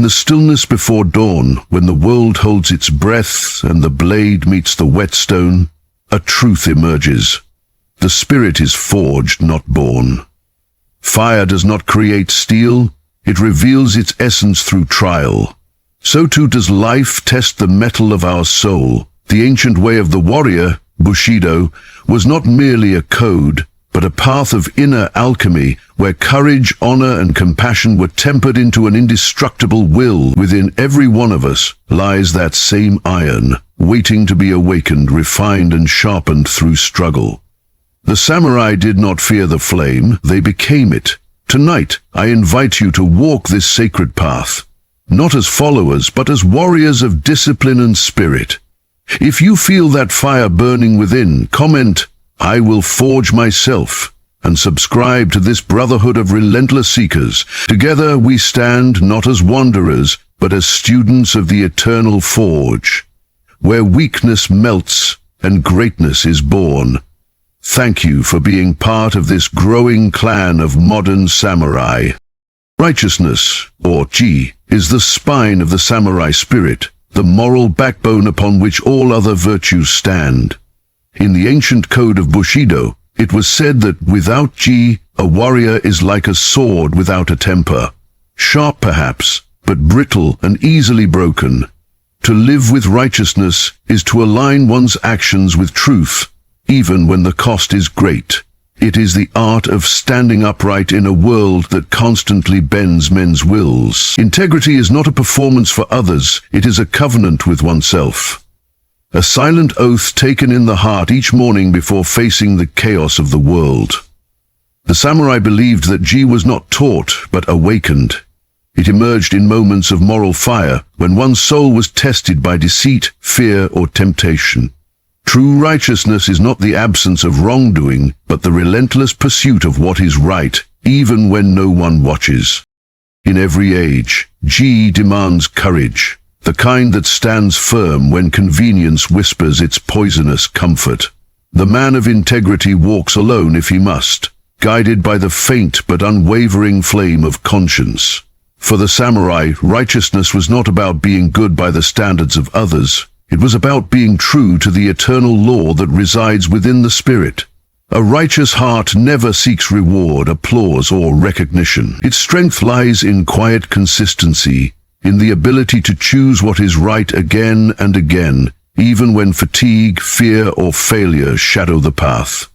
the stillness before dawn, when the world holds its breath and the blade meets the whetstone, a truth emerges. The spirit is forged, not born. Fire does not create steel, it reveals its essence through trial. So too does life test the metal of our soul. The ancient way of the warrior, Bushido, was not merely a code, but a path of inner alchemy, where courage, honor, and compassion were tempered into an indestructible will. Within every one of us lies that same iron, waiting to be awakened, refined, and sharpened through struggle. The samurai did not fear the flame, they became it. Tonight, I invite you to walk this sacred path, not as followers, but as warriors of discipline and spirit. If you feel that fire burning within, comment, "I will forge myself," and subscribe to this brotherhood of relentless seekers. Together we stand not as wanderers, but as students of the eternal forge, where weakness melts and greatness is born. Thank you for being part of this growing clan of modern samurai. Righteousness, or Chi, is the spine of the samurai spirit, the moral backbone upon which all other virtues stand. In the ancient code of Bushido, it was said that without Chi, a warrior is like a sword without a temper. Sharp perhaps, but brittle and easily broken. To live with righteousness is to align one's actions with truth, even when the cost is great. It is the art of standing upright in a world that constantly bends men's wills. Integrity is not a performance for others, it is a covenant with oneself. A silent oath taken in the heart each morning before facing the chaos of the world. The samurai believed that Ji was not taught, but awakened. It emerged in moments of moral fire, when one's soul was tested by deceit, fear, or temptation. True righteousness is not the absence of wrongdoing, but the relentless pursuit of what is right, even when no one watches. In every age, Ji demands courage, the kind that stands firm when convenience whispers its poisonous comfort. The man of integrity walks alone if he must, guided by the faint but unwavering flame of conscience. For the samurai, righteousness was not about being good by the standards of others. It was about being true to the eternal law that resides within the spirit. A righteous heart never seeks reward, applause, or recognition. Its strength lies in quiet consistency, in the ability to choose what is right again and again, even when fatigue, fear, or failure shadow the path.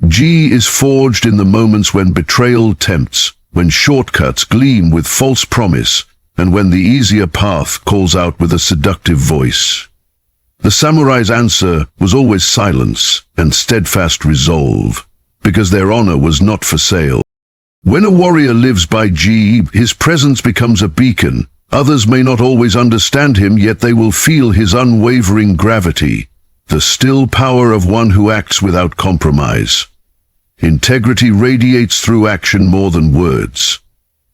Ji is forged in the moments when betrayal tempts, when shortcuts gleam with false promise, and when the easier path calls out with a seductive voice. The samurai's answer was always silence and steadfast resolve, because their honor was not for sale. When a warrior lives by Ji, his presence becomes a beacon. Others may not always understand him, yet they will feel his unwavering gravity, the still power of one who acts without compromise. Integrity radiates through action more than words.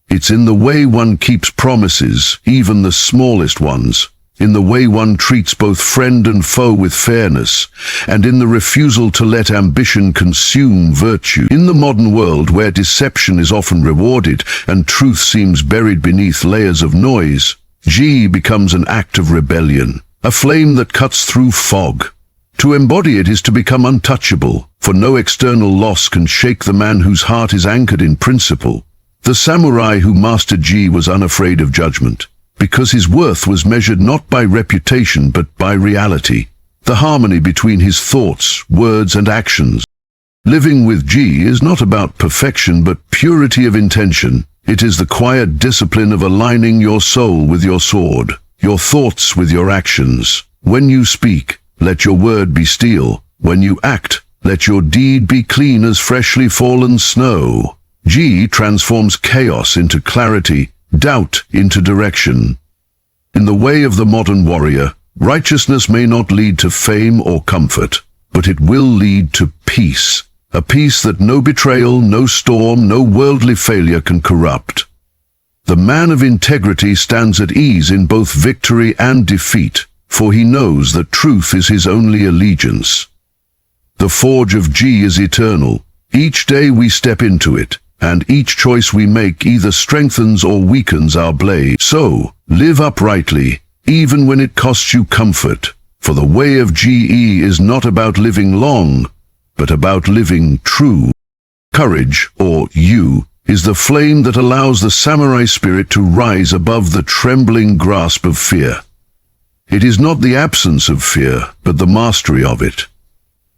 It's in the way one keeps promises, even the smallest ones, in the way one treats both friend and foe with fairness, and in the refusal to let ambition consume virtue. In the modern world, where deception is often rewarded and truth seems buried beneath layers of noise, Ji becomes an act of rebellion, a flame that cuts through fog. To embody it is to become untouchable, for no external loss can shake the man whose heart is anchored in principle. The samurai who mastered Ji was unafraid of judgment, because his worth was measured not by reputation but by reality, the harmony between his thoughts, words, and actions. Living with Ji is not about perfection but purity of intention. It is the quiet discipline of aligning your soul with your sword, your thoughts with your actions. When you speak, let your word be steel. When you act, let your deed be clean as freshly fallen snow. Ji transforms chaos into clarity, doubt into direction. In the way of the modern warrior, righteousness may not lead to fame or comfort, but it will lead to peace, a peace that no betrayal, no storm, no worldly failure can corrupt. The man of integrity stands at ease in both victory and defeat, for he knows that truth is his only allegiance. The forge of Ji is eternal. Each day we step into it, and each choice we make either strengthens or weakens our blade. So, live uprightly, even when it costs you comfort, for the way of GE is not about living long, but about living true. Courage, or you, is the flame that allows the samurai spirit to rise above the trembling grasp of fear. It is not the absence of fear, but the mastery of it.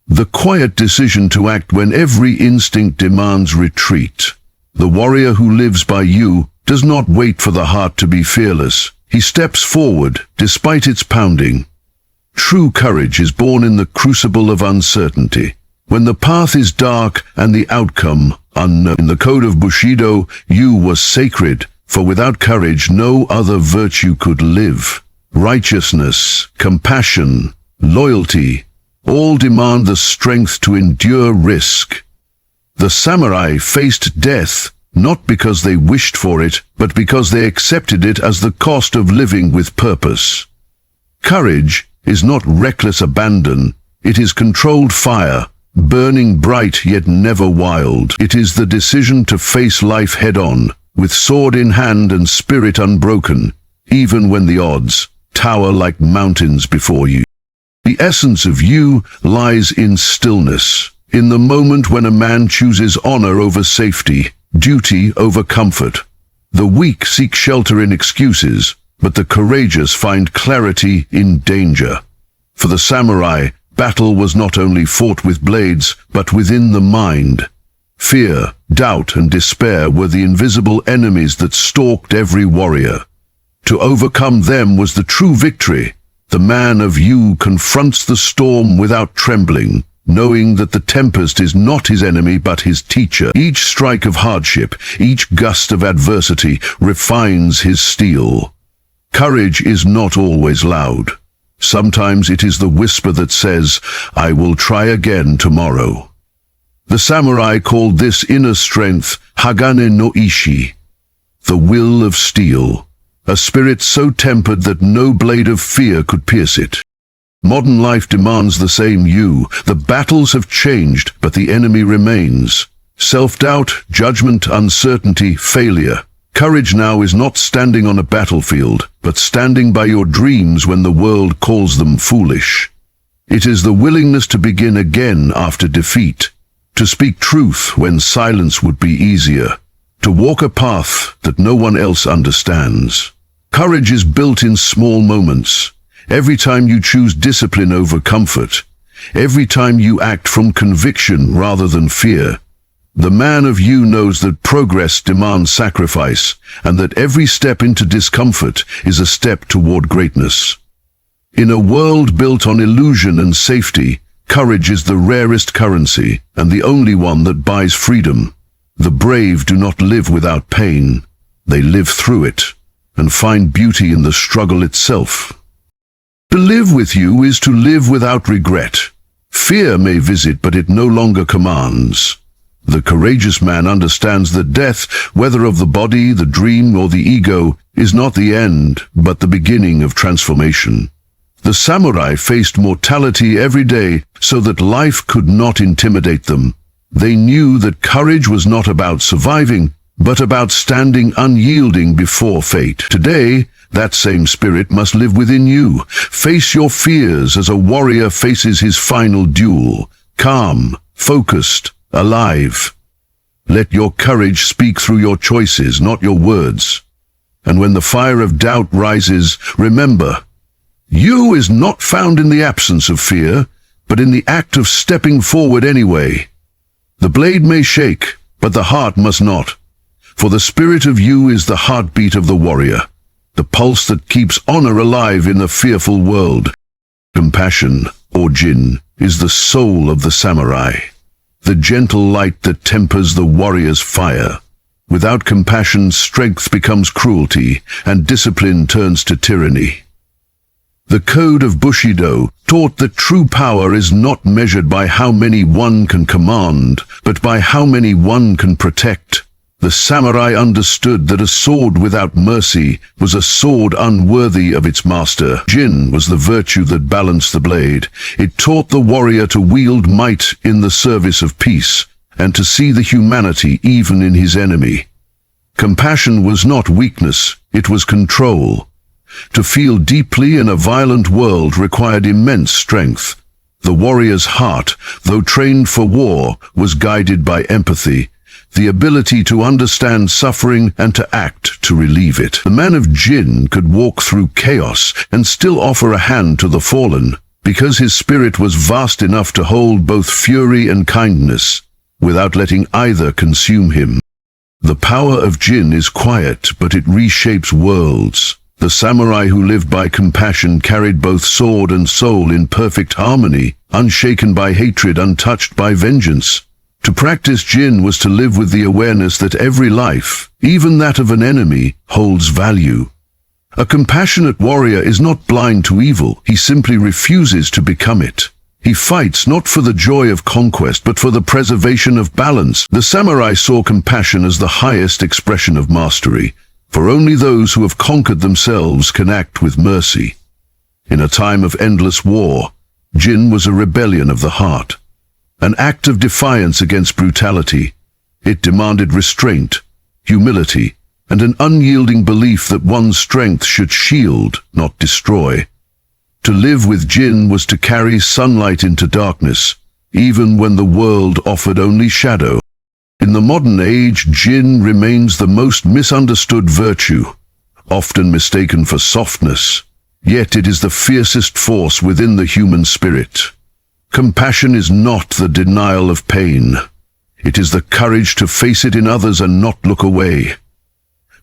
The quiet decision to act when every instinct demands retreat. The warrior who lives by you does not wait for the heart to be fearless. He steps forward, despite its pounding. True courage is born in the crucible of uncertainty, when the path is dark and the outcome unknown. In the code of Bushido, you was sacred, for without courage no other virtue could live. Righteousness, compassion, loyalty, all demand the strength to endure risk. The samurai faced death, not because they wished for it, but because they accepted it as the cost of living with purpose. Courage is not reckless abandon, it is controlled fire, burning bright yet never wild. It is the decision to face life head-on, with sword in hand and spirit unbroken, even when the odds tower like mountains before you. The essence of you lies in stillness, in the moment when a man chooses honor over safety, duty over comfort. The weak seek shelter in excuses, but the courageous find clarity in danger. For the samurai, battle was not only fought with blades, but within the mind. Fear, doubt, and despair were the invisible enemies that stalked every warrior. To overcome them was the true victory. The man of you confronts the storm without trembling, knowing that the tempest is not his enemy but his teacher. Each strike of hardship, each gust of adversity refines his steel. Courage is not always loud. Sometimes it is the whisper that says, "I will try again tomorrow." The samurai called this inner strength Hagane no Ishi, the will of steel, a spirit so tempered that no blade of fear could pierce it. Modern life demands the same you. The battles have changed, but the enemy remains. Self-doubt, judgment, uncertainty, failure. Courage now is not standing on a battlefield, but standing by your dreams when the world calls them foolish. It is the willingness to begin again after defeat, to speak truth when silence would be easier, to walk a path that no one else understands. Courage is built in small moments. Every time you choose discipline over comfort, every time you act from conviction rather than fear. The man of you knows that progress demands sacrifice, and that every step into discomfort is a step toward greatness. In a world built on illusion and safety, courage is the rarest currency, and the only one that buys freedom. The brave do not live without pain. They live through it, and find beauty in the struggle itself. To live with you is to live without regret. Fear may visit, but it no longer commands. The courageous man understands that death, whether of the body, the dream, or the ego, is not the end, but the beginning of transformation. The samurai faced mortality every day so that life could not intimidate them. They knew that courage was not about surviving, but about standing unyielding before fate. Today, that same spirit must live within you. Face your fears as a warrior faces his final duel, calm, focused, alive. Let your courage speak through your choices, not your words. And when the fire of doubt rises, remember, you is not found in the absence of fear, but in the act of stepping forward anyway. The blade may shake, but the heart must not. For the spirit of you is the heartbeat of the warrior, the pulse that keeps honor alive in a fearful world. Compassion, or jin, is the soul of the samurai, the gentle light that tempers the warrior's fire. Without compassion, strength becomes cruelty, and discipline turns to tyranny. The code of Bushido taught that true power is not measured by how many one can command, but by how many one can protect. The samurai understood that a sword without mercy was a sword unworthy of its master. Jin was the virtue that balanced the blade. It taught the warrior to wield might in the service of peace, and to see the humanity even in his enemy. Compassion was not weakness, it was control. To feel deeply in a violent world required immense strength. The warrior's heart, though trained for war, was guided by empathy, the ability to understand suffering and to act to relieve it. The man of Jin could walk through chaos and still offer a hand to the fallen, because his spirit was vast enough to hold both fury and kindness, without letting either consume him. The power of Jin is quiet, but it reshapes worlds. The samurai who lived by compassion carried both sword and soul in perfect harmony, unshaken by hatred, untouched by vengeance. To practice Jin was to live with the awareness that every life, even that of an enemy, holds value. A compassionate warrior is not blind to evil, he simply refuses to become it. He fights not for the joy of conquest, but for the preservation of balance. The samurai saw compassion as the highest expression of mastery, for only those who have conquered themselves can act with mercy. In a time of endless war, Jin was a rebellion of the heart, an act of defiance against brutality. It demanded restraint, humility, and an unyielding belief that one's strength should shield, not destroy. To live with Jin was to carry sunlight into darkness, even when the world offered only shadow. In the modern age, Jin remains the most misunderstood virtue, often mistaken for softness, yet it is the fiercest force within the human spirit. Compassion is not the denial of pain. It is the courage to face it in others and not look away.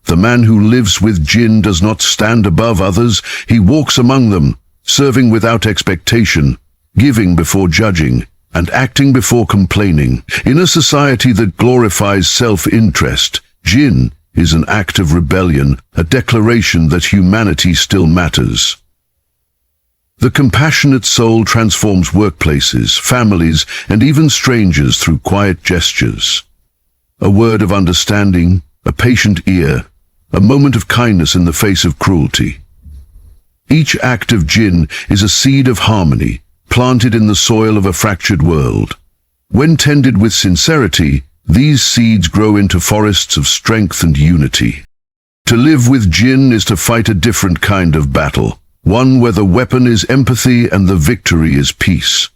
The man who lives with Jin does not stand above others, he walks among them, serving without expectation, giving before judging, and acting before complaining. In a society that glorifies self-interest, Jin is an act of rebellion, a declaration that humanity still matters. The compassionate soul transforms workplaces, families, and even strangers through quiet gestures. A word of understanding, a patient ear, a moment of kindness in the face of cruelty. Each act of Jin is a seed of harmony, planted in the soil of a fractured world. When tended with sincerity, these seeds grow into forests of strength and unity. To live with Jin is to fight a different kind of battle, one where the weapon is empathy and the victory is peace.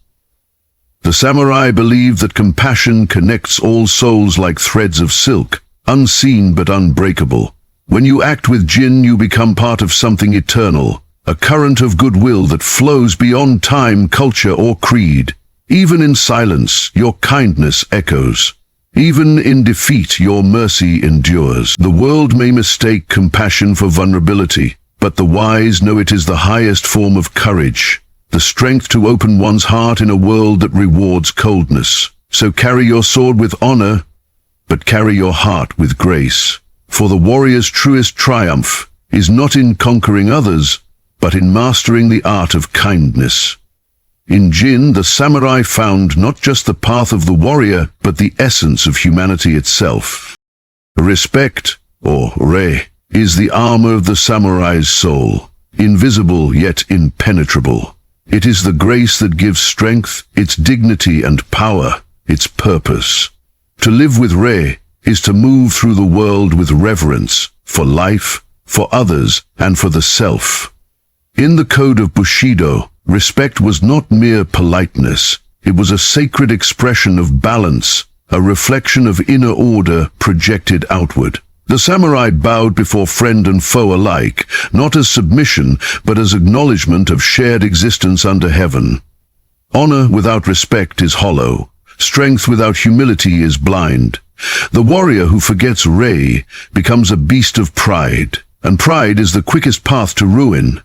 The samurai believed that compassion connects all souls like threads of silk, unseen but unbreakable. When you act with Jin, you become part of something eternal, a current of goodwill that flows beyond time, culture, or creed. Even in silence, your kindness echoes. Even in defeat, your mercy endures. The world may mistake compassion for vulnerability, but the wise know it is the highest form of courage, the strength to open one's heart in a world that rewards coldness. So carry your sword with honor, but carry your heart with grace. For the warrior's truest triumph is not in conquering others, but in mastering the art of kindness. In Jin, the samurai found not just the path of the warrior, but the essence of humanity itself. Respect, or rei, is the armor of the samurai's soul, invisible yet impenetrable. It is the grace that gives strength, its dignity and power, its purpose. To live with rei is to move through the world with reverence, for life, for others, and for the self. In the code of Bushido, respect was not mere politeness. It was a sacred expression of balance, a reflection of inner order projected outward. The samurai bowed before friend and foe alike, not as submission, but as acknowledgement of shared existence under heaven. Honor without respect is hollow. Strength without humility is blind. The warrior who forgets rei becomes a beast of pride, and pride is the quickest path to ruin.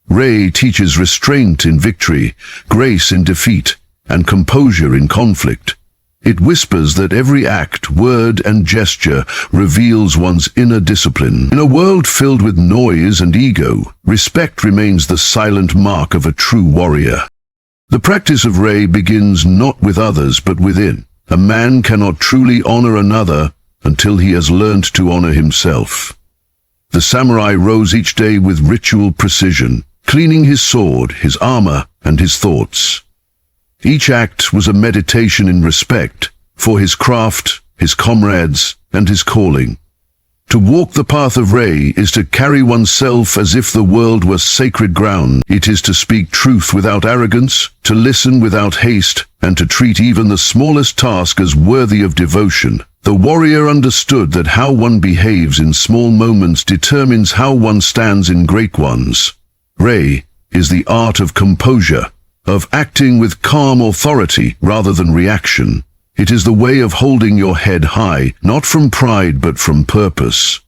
Rei teaches restraint in victory, grace in defeat, and composure in conflict. It whispers that every act, word, and gesture reveals one's inner discipline. In a world filled with noise and ego, respect remains the silent mark of a true warrior. The practice of rei begins not with others but within. A man cannot truly honor another until he has learned to honor himself. The samurai rose each day with ritual precision, cleaning his sword, his armor, and his thoughts. Each act was a meditation in respect, for his craft, his comrades, and his calling. To walk the path of Rei is to carry oneself as if the world were sacred ground. It is to speak truth without arrogance, to listen without haste, and to treat even the smallest task as worthy of devotion. The warrior understood that how one behaves in small moments determines how one stands in great ones. Rei is the art of composure, of acting with calm authority rather than reaction. It is the way of holding your head high, not from pride but from purpose.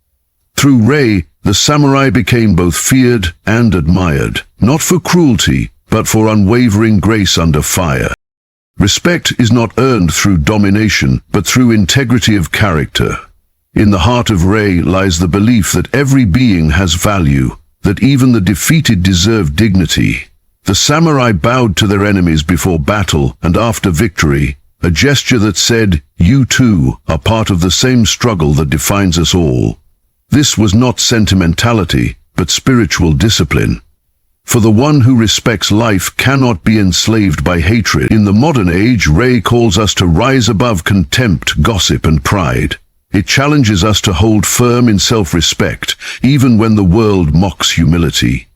Through Rei, the samurai became both feared and admired, not for cruelty, but for unwavering grace under fire. Respect is not earned through domination, but through integrity of character. In the heart of Rei lies the belief that every being has value, that even the defeated deserve dignity. The samurai bowed to their enemies before battle and after victory, a gesture that said, "You too are part of the same struggle that defines us all." This was not sentimentality, but spiritual discipline. For the one who respects life cannot be enslaved by hatred. In the modern age, Rei calls us to rise above contempt, gossip, and pride. It challenges us to hold firm in self-respect, even when the world mocks humility.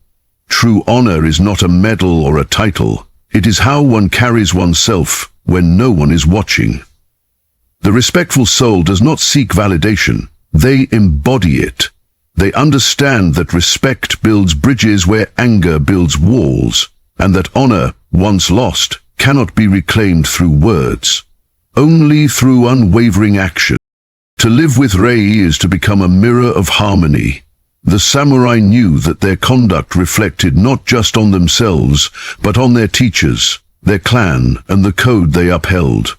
True honor is not a medal or a title. It is how one carries oneself when no one is watching. The respectful soul does not seek validation. They embody it. They understand that respect builds bridges where anger builds walls, and that honor, once lost, cannot be reclaimed through words, only through unwavering action. To live with Rei is to become a mirror of harmony. The samurai knew that their conduct reflected not just on themselves, but on their teachers, their clan, and the code they upheld.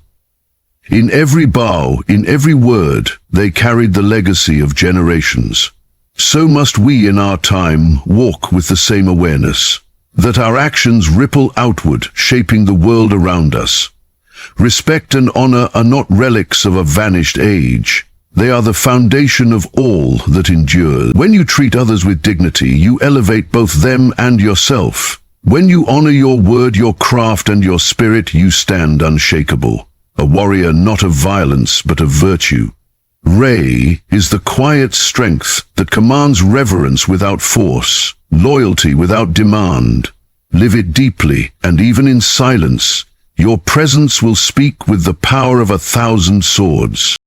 In every bow, in every word, they carried the legacy of generations. So must we in our time walk with the same awareness, that our actions ripple outward, shaping the world around us. Respect and honor are not relics of a vanished age. They are the foundation of all that endures. When you treat others with dignity, you elevate both them and yourself. When you honor your word, your craft, and your spirit, you stand unshakable. A warrior not of violence, but of virtue. Rei is the quiet strength that commands reverence without force, loyalty without demand. Live it deeply, and even in silence, your presence will speak with the power of 1,000 swords.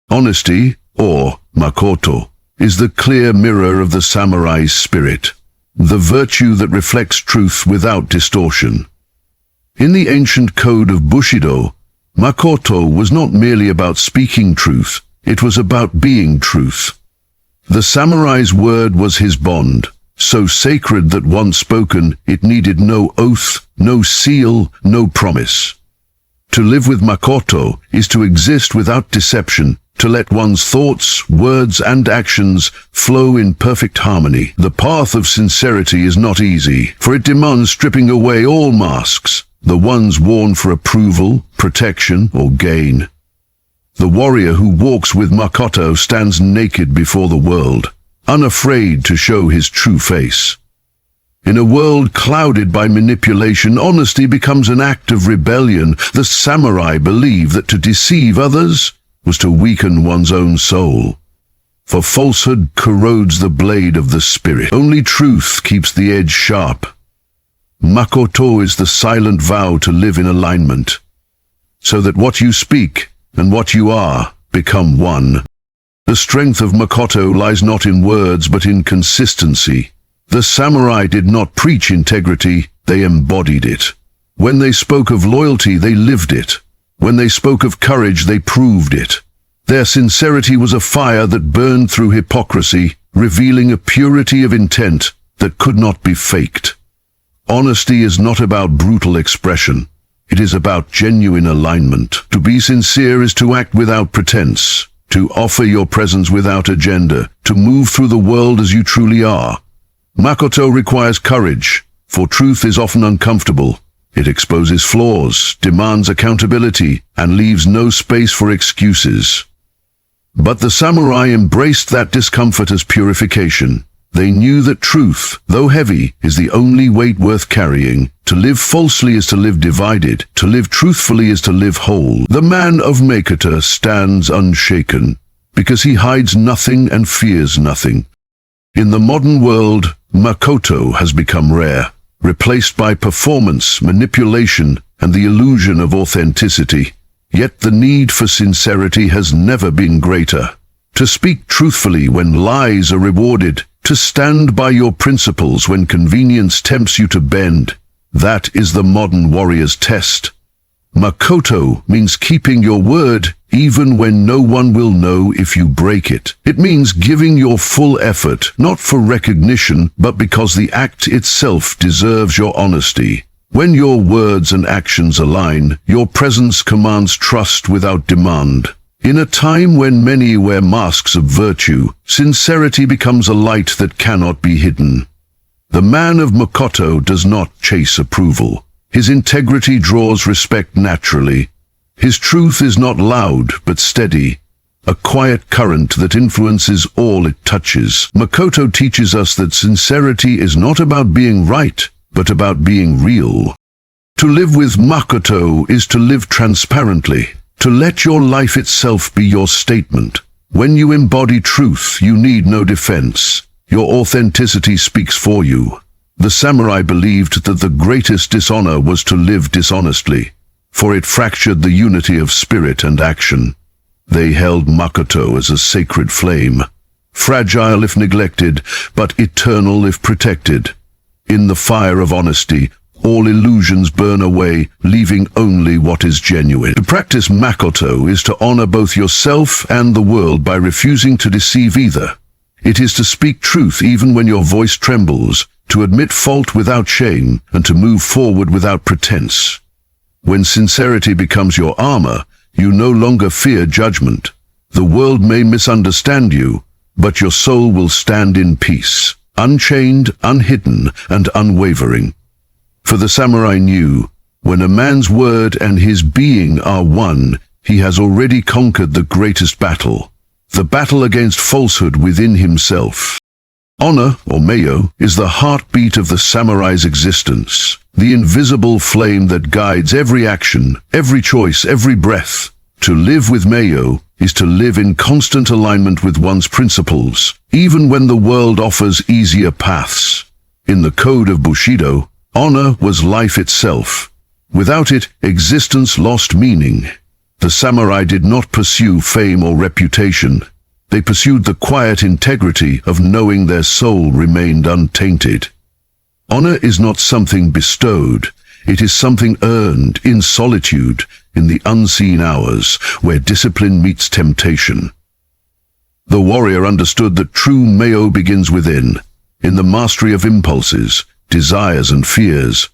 Honesty, or Makoto, is the clear mirror of the samurai's spirit, the virtue that reflects truth without distortion. In the ancient code of Bushido, Makoto was not merely about speaking truth, it was about being truth. The samurai's word was his bond, so sacred that once spoken, it needed no oath, no seal, no promise. To live with Makoto is to exist without deception, to let one's thoughts, words, and actions flow in perfect harmony. The path of sincerity is not easy, for it demands stripping away all masks, the ones worn for approval, protection, or gain. The warrior who walks with Makoto stands naked before the world, unafraid to show his true face. In a world clouded by manipulation, honesty becomes an act of rebellion. The samurai believed that to deceive others was to weaken one's own soul. For falsehood corrodes the blade of the spirit. Only truth keeps the edge sharp. Makoto is the silent vow to live in alignment, so that what you speak and what you are become one. The strength of Makoto lies not in words but in consistency. The samurai did not preach integrity, they embodied it. When they spoke of loyalty, they lived it. When they spoke of courage, they proved it. Their sincerity was a fire that burned through hypocrisy, revealing a purity of intent that could not be faked. Honesty is not about brutal expression. It is about genuine alignment. To be sincere is to act without pretense, to offer your presence without agenda, to move through the world as you truly are. Makoto requires courage, for truth is often uncomfortable. It exposes flaws, demands accountability, and leaves no space for excuses. But the samurai embraced that discomfort as purification. They knew that truth, though heavy, is the only weight worth carrying. To live falsely is to live divided. To live truthfully is to live whole. The man of Makoto stands unshaken, because he hides nothing and fears nothing. In the modern world, Makoto has become rare, replaced by performance, manipulation, and the illusion of authenticity. Yet the need for sincerity has never been greater. To speak truthfully when lies are rewarded, to stand by your principles when convenience tempts you to bend, that is the modern warrior's test. Makoto means keeping your word even when no one will know if you break it. It means giving your full effort, not for recognition, but because the act itself deserves your honesty. When your words and actions align, your presence commands trust without demand. In a time when many wear masks of virtue, sincerity becomes a light that cannot be hidden. The man of Makoto does not chase approval. His integrity draws respect naturally. His truth is not loud but steady, a quiet current that influences all it touches. Makoto teaches us that sincerity is not about being right, but about being real. To live with Makoto is to live transparently, to let your life itself be your statement. When you embody truth, you need no defense. Your authenticity speaks for you. The samurai believed that the greatest dishonor was to live dishonestly, for it fractured the unity of spirit and action. They held Makoto as a sacred flame, fragile if neglected, but eternal if protected. In the fire of honesty, all illusions burn away, leaving only what is genuine. To practice Makoto is to honor both yourself and the world by refusing to deceive either. It is to speak truth even when your voice trembles, to admit fault without shame, and to move forward without pretense. When sincerity becomes your armor, you no longer fear judgment. The world may misunderstand you, but your soul will stand in peace, unchained, unhidden, and unwavering. For the samurai knew, when a man's word and his being are one, he has already conquered the greatest battle, the battle against falsehood within himself. Honor, or Meiyo, is the heartbeat of the samurai's existence, the invisible flame that guides every action, every choice, every breath. To live with Meiyo is to live in constant alignment with one's principles, even when the world offers easier paths. In the code of Bushido, honor was life itself. Without it, existence lost meaning. The samurai did not pursue fame or reputation. They pursued the quiet integrity of knowing their soul remained untainted. Honor is not something bestowed. It is something earned in solitude, in the unseen hours where discipline meets temptation. The warrior understood that true Meiyo begins within, in the mastery of impulses, desires and fears.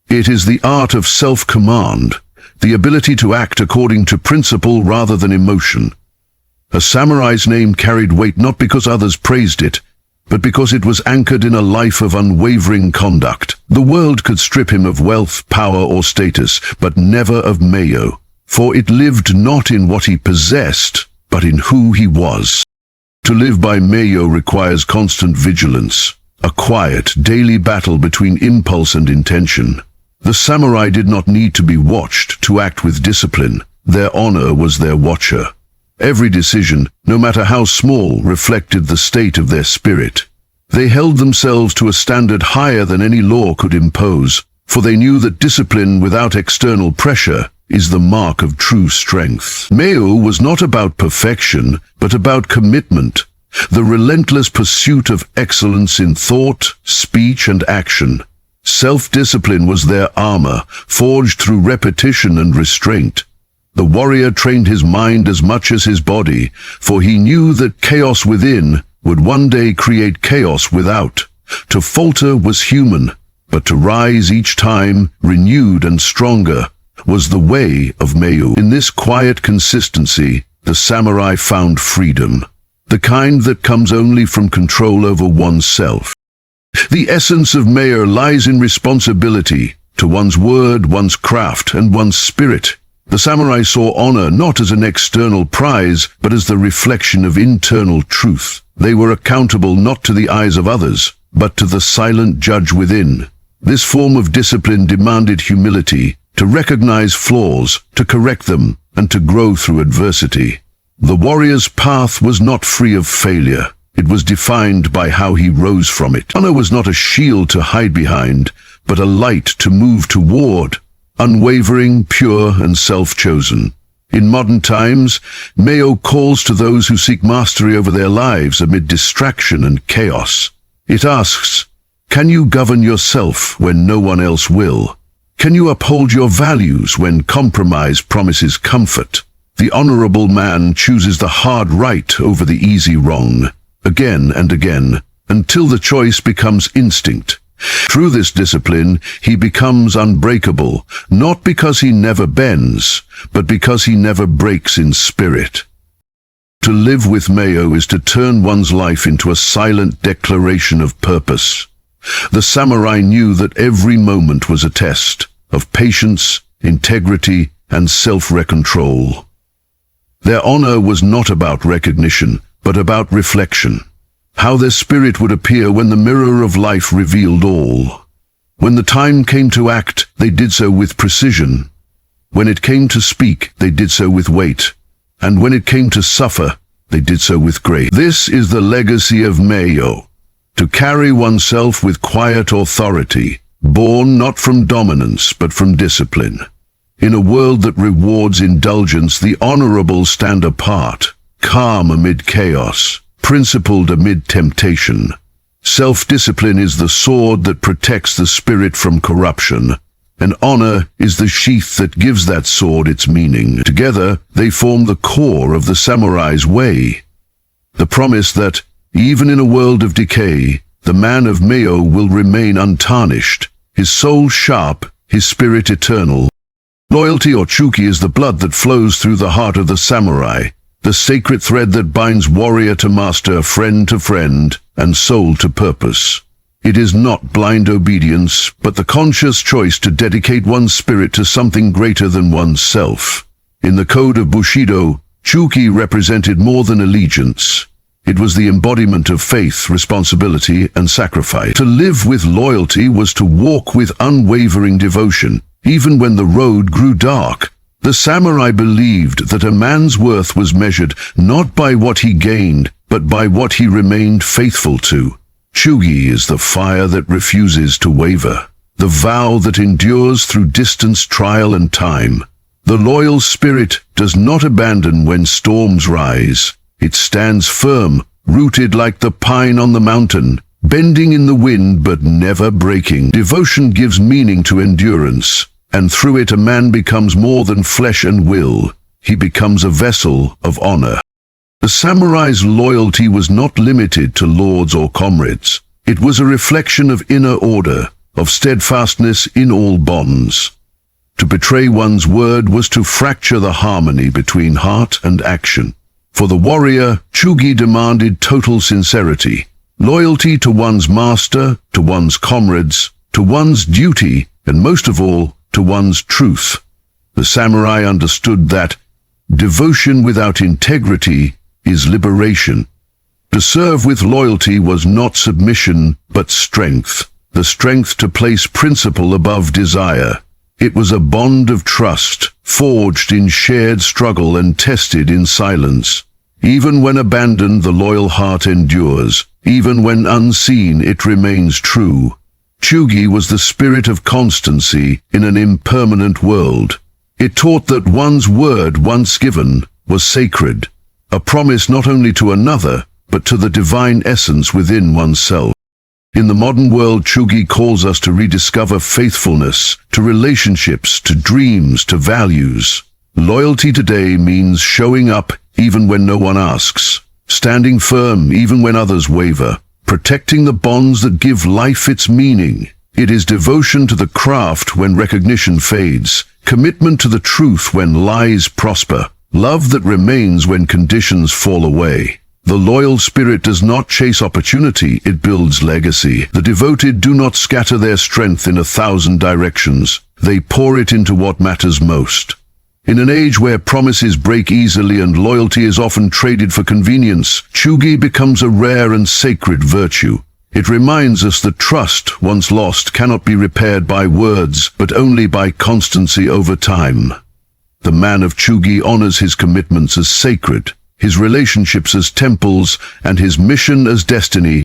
It is the art of self-command, the ability to act according to principle rather than emotion. A samurai's name carried weight not because others praised it, but because it was anchored in a life of unwavering conduct. The world could strip him of wealth, power, or status, but never of Meiyo, for it lived not in what he possessed, but in who he was. To live by Meiyo requires constant vigilance, a quiet, daily battle between impulse and intention. The samurai did not need to be watched to act with discipline. Their honor was their watcher. Every decision, no matter how small, reflected the state of their spirit. They held themselves to a standard higher than any law could impose, for they knew that discipline without external pressure is the mark of true strength. Meiyo was not about perfection, but about commitment, the relentless pursuit of excellence in thought, speech, and action. Self-discipline was their armor, forged through repetition and restraint. The warrior trained his mind as much as his body, for he knew that chaos within would one day create chaos without. To falter was human, but to rise each time, renewed and stronger, was the way of Meiyo. In this quiet consistency, the samurai found freedom, the kind that comes only from control over oneself. The essence of Meiyo lies in responsibility to one's word, one's craft, and one's spirit. The samurai saw honor not as an external prize, but as the reflection of internal truth. They were accountable not to the eyes of others, but to the silent judge within. This form of discipline demanded humility, to recognize flaws, to correct them, and to grow through adversity. The warrior's path was not free of failure. It was defined by how he rose from it. Honor was not a shield to hide behind, but a light to move toward, unwavering, pure, and self-chosen. In modern times, Meiyo calls to those who seek mastery over their lives amid distraction and chaos. It asks, can you govern yourself when no one else will? Can you uphold your values when compromise promises comfort? The honorable man chooses the hard right over the easy wrong, again and again, until the choice becomes instinct. Through this discipline, he becomes unbreakable, not because he never bends, but because he never breaks in spirit. To live with Meiyo is to turn one's life into a silent declaration of purpose. The samurai knew that every moment was a test of patience, integrity, and self-control. Their honor was not about recognition, but about reflection. How their spirit would appear when the mirror of life revealed all. When the time came to act, they did so with precision. When it came to speak, they did so with weight. And when it came to suffer, they did so with grace. This is the legacy of Meiyo, to carry oneself with quiet authority, born not from dominance, but from discipline. In a world that rewards indulgence, the honorable stand apart, calm amid chaos, principled amid temptation. Self-discipline is the sword that protects the spirit from corruption, and honor is the sheath that gives that sword its meaning. Together, they form the core of the samurai's way. The promise that, even in a world of decay, the man of Meiyo will remain untarnished, his soul sharp, his spirit eternal. Loyalty, or Chūgi, is the blood that flows through the heart of the samurai, the sacred thread that binds warrior to master, friend to friend, and soul to purpose. It is not blind obedience, but the conscious choice to dedicate one's spirit to something greater than oneself. In the code of Bushido, Chūgi represented more than allegiance. It was the embodiment of faith, responsibility, and sacrifice. To live with loyalty was to walk with unwavering devotion, even when the road grew dark. The samurai believed that a man's worth was measured not by what he gained, but by what he remained faithful to. Chūgi is the fire that refuses to waver, the vow that endures through distance, trial, and time. The loyal spirit does not abandon when storms rise. It stands firm, rooted like the pine on the mountain, bending in the wind but never breaking. Devotion gives meaning to endurance, and through it a man becomes more than flesh and will. He becomes a vessel of honor. The samurai's loyalty was not limited to lords or comrades. It was a reflection of inner order, of steadfastness in all bonds. To betray one's word was to fracture the harmony between heart and action. For the warrior, Chūgi demanded total sincerity, loyalty to one's master, to one's comrades, to one's duty, and most of all, to one's truth. The samurai understood that devotion without integrity is liberation. To serve with loyalty was not submission, but strength, the strength to place principle above desire. It was a bond of trust, forged in shared struggle and tested in silence. Even when abandoned, the loyal heart endures. Even when unseen, it remains true. Chūgi was the spirit of constancy in an impermanent world. It taught that one's word, once given, was sacred, a promise not only to another, but to the divine essence within oneself. In the modern world, Chūgi calls us to rediscover faithfulness, to relationships, to dreams, to values. Loyalty today means showing up even when no one asks, standing firm even when others waver, protecting the bonds that give life its meaning. It is devotion to the craft when recognition fades, commitment to the truth when lies prosper, love that remains when conditions fall away. The loyal spirit does not chase opportunity, it builds legacy. The devoted do not scatter their strength in 1,000 directions. They pour it into what matters most. In an age where promises break easily and loyalty is often traded for convenience, Chūgi becomes a rare and sacred virtue. It reminds us that trust, once lost, cannot be repaired by words, but only by constancy over time. The man of Chūgi honors his commitments as sacred, his relationships as temples, and his mission as destiny.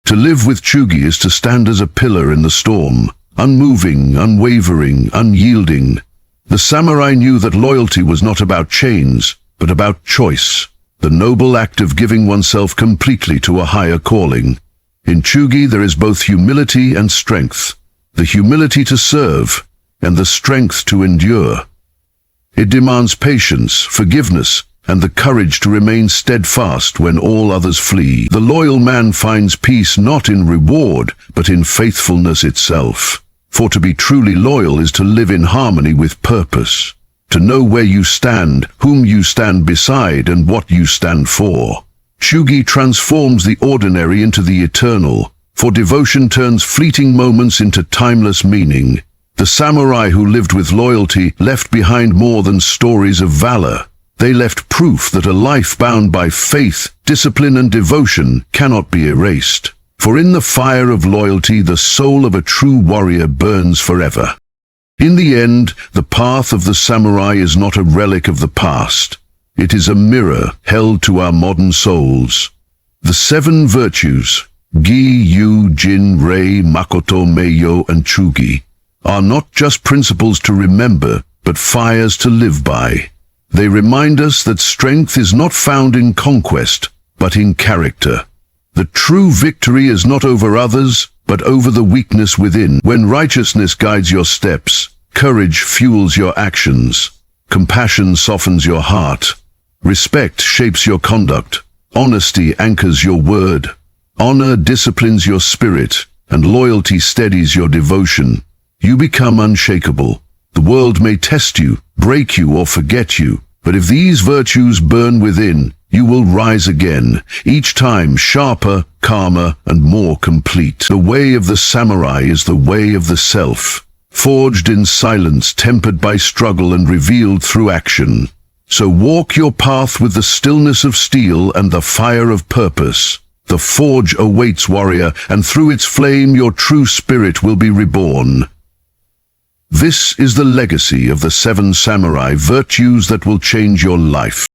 To live with Chūgi is to stand as a pillar in the storm, unmoving, unwavering, unyielding. The samurai knew that loyalty was not about chains, but about choice, the noble act of giving oneself completely to a higher calling. In Chūgi there is both humility and strength, the humility to serve, and the strength to endure. It demands patience, forgiveness, and the courage to remain steadfast when all others flee. The loyal man finds peace not in reward, but in faithfulness itself. For to be truly loyal is to live in harmony with purpose, to know where you stand, whom you stand beside, and what you stand for. Chūgi transforms the ordinary into the eternal, for devotion turns fleeting moments into timeless meaning. The samurai who lived with loyalty left behind more than stories of valor. They left proof that a life bound by faith, discipline, and devotion cannot be erased. For in the fire of loyalty, the soul of a true warrior burns forever. In the end, the path of the samurai is not a relic of the past. It is a mirror held to our modern souls. The 7 virtues, Gi, Yu, Jin, Rei, Makoto, Meiyo, and Chūgi, are not just principles to remember, but fires to live by. They remind us that strength is not found in conquest, but in character. The true victory is not over others, but over the weakness within. When righteousness guides your steps, courage fuels your actions, compassion softens your heart, respect shapes your conduct, honesty anchors your word, honor disciplines your spirit, and loyalty steadies your devotion, you become unshakable. The world may test you, break you, or forget you, but if these virtues burn within, you will rise again, each time sharper, calmer, and more complete. The way of the samurai is the way of the self, forged in silence, tempered by struggle, and revealed through action. So walk your path with the stillness of steel and the fire of purpose. The forge awaits, warrior, and through its flame your true spirit will be reborn. This is the legacy of the 7 samurai, virtues that will change your life.